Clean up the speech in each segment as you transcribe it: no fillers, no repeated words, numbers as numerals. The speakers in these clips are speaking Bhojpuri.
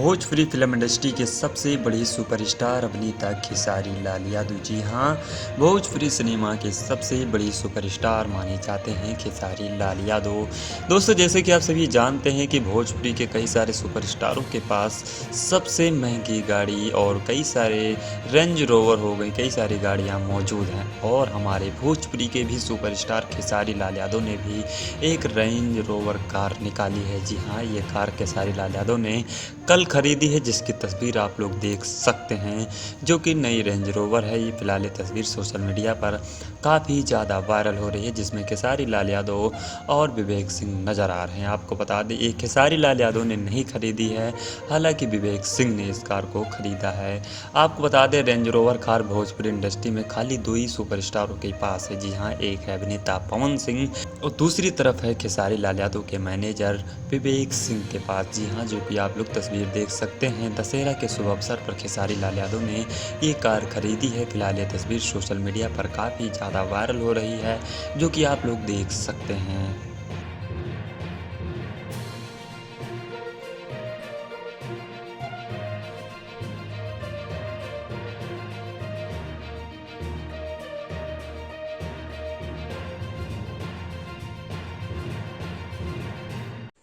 भोजपुरी फिल्म इंडस्ट्री के सबसे बड़ी सुपरस्टार अभिनेता खेसारी लाल यादव। जी हाँ, भोजपुरी सिनेमा के सबसे बड़ी सुपरस्टार माने जाते हैं खेसारी लाल यादव। दोस्तों, जैसे कि आप सभी जानते हैं कि भोजपुरी के कई सारे सुपरस्टारों के पास सबसे महंगी गाड़ी और कई सारे रेंज रोवर हो गई, कई सारी गाड़ियाँ मौजूद हैं। और हमारे भोजपुरी के भी सुपरस्टार खेसारी लाल यादव ने भी एक रेंज रोवर कार निकाली है। जी हाँ, ये कार खेसारी लाल यादव ने कल खरीदी है, जिसकी तस्वीर आप लोग देख सकते हैं, जो कि नई रेंज रोवर है। ये फिलहाल ये तस्वीर सोशल मीडिया पर काफ़ी ज़्यादा वायरल हो रही है, जिसमें खेसारी लाल यादव और विवेक सिंह नज़र आ रहे हैं। आपको बता दें, ये खेसारी लाल यादव ने नहीं खरीदी है, हालांकि विवेक सिंह ने इस कार को खरीदा है। आपको बता दें, रेंज रोवर कार भोजपुरी इंडस्ट्री में खाली दो ही सुपरस्टारों के पास है। जी हाँ, एक है अभिनेता पवन सिंह और दूसरी तरफ है खेसारी लाल यादव के मैनेजर विवेक सिंह के पास। जी हाँ, जो कि आप लोग तस्वीर देख सकते हैं। दशहरा के शुभ अवसर पर खेसारी लाल यादव ने ये कार खरीदी है। फिलहाल ये तस्वीर सोशल मीडिया पर काफ़ी ज़्यादा वायरल हो रही है, जो कि आप लोग देख सकते हैं।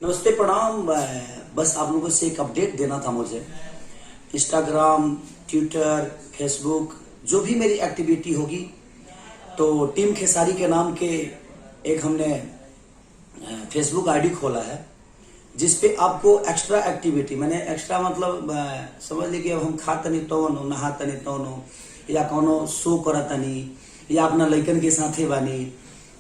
नमस्ते, प्रणाम। बस आप लोगों से एक अपडेट देना था मुझे। इंस्टाग्राम, ट्विटर, फेसबुक, जो भी मेरी एक्टिविटी होगी, तो टीम खेसारी के नाम के एक हमने फेसबुक आईडी खोला है, जिस पे आपको एक्स्ट्रा एक्टिविटी, मैंने एक्स्ट्रा मतलब समझ लीजिए, अब हम खा तनी तोनो, नहा तनी तोनो, या कोनो शो करा तनी, या अपना लड़कन के साथे बानी,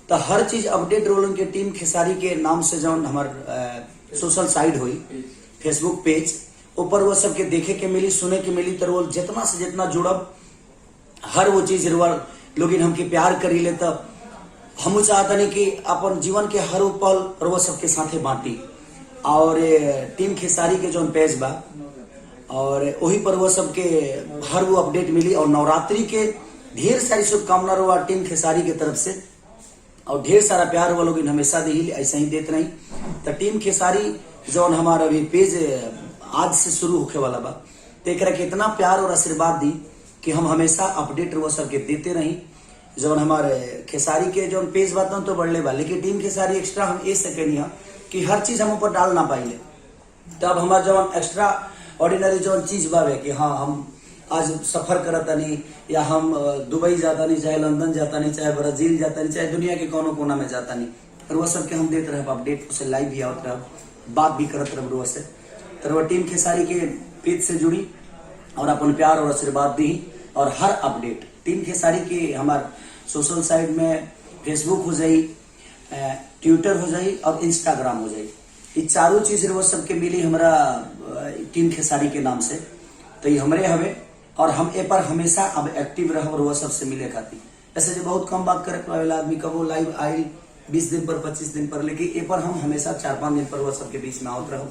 तो हर चीज अपडेट रोलन के टीम खेसारी के नाम से जौन हमार सोशल साइट हुई, फेसबुक पेज ऊपर वो सबके देखे के मिली, सुने के मिली। तो जितना से जितना जुड़ब, हर वो चीज लोग हमके प्यार करी ले, तब हम चाहता नहीं कि अपन जीवन के हर पल वो सबके साथे बांटी। और टीम खेसारी के जौन पेज बा, और वही पर वो सबके हर वो अपडेट मिली। और नवरात्रि के ढेर सारी शुभकामना रहा टीम खेसारी के तरफ से, और ढेर सारा प्यार वो लोग हमेशा दी, ऐसा ही देते नहीं। तो टीम खेसारी जौन हमारा अभी पेज आज से शुरू होके वाला बा, तो एक इतना प्यार और आशीर्वाद दी कि हम हमेशा अपडेट वो सबके देते रही। जौन हमारे खेसारी के जौन पेज बात तो बढ़ले बा, लेकिन टीम खेसारी एक्स्ट्रा हम ये सकेनी कि हर चीज हम ऊपर डाल ना पाइले। तब हमारा जौन एक्स्ट्रा ऑर्डिनरी जौन चीज बावे कि हाँ, हम आज सफर करता नहीं, या हम दुबई जाता नहीं, चाहे लंदन जाता नहीं, चाहे ब्राजील जाता नहीं, चाहे दुनिया के कोनो कोना में जाता नहीं, और वह सबके हम देते रहे अपडेट, उसे लाइव भी आवत रहे, बात भी करत रहे से। तो वह टीम खेसारी के पेज से जुड़ी और अपन प्यार और आशीर्वाद दी। और हर अपडेट टीम खेसारी के हमारे सोशल साइट में फेसबुक हो जाई, ट्विटर हो जाई और इंस्टाग्राम हो जाई। ये चारों चीज वो सबके मिली हमारा टीम खेसारी के नाम से। तो ये हमरे हवे, और हम ए पर हमेशा अब एक्टिव रह, और वो सबसे मिले खाती। ऐसे जो बहुत कम बात करे वाला आदमी कबो लाइव आई 20 दिन पर, 25 दिन पर, लेकिन ए पर हम हमेशा 4-5 दिन पर वो सबके बीच में आवत रहो,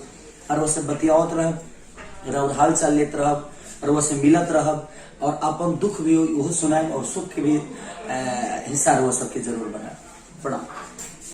और वो सब बतियावत रह, हाल चाल लेत रह, और वो से मिलत रह, और अपन दुख भी वो सुनाए और सुख के भी हिस्सा वो सबके जरूर बनाए। प्रणाम।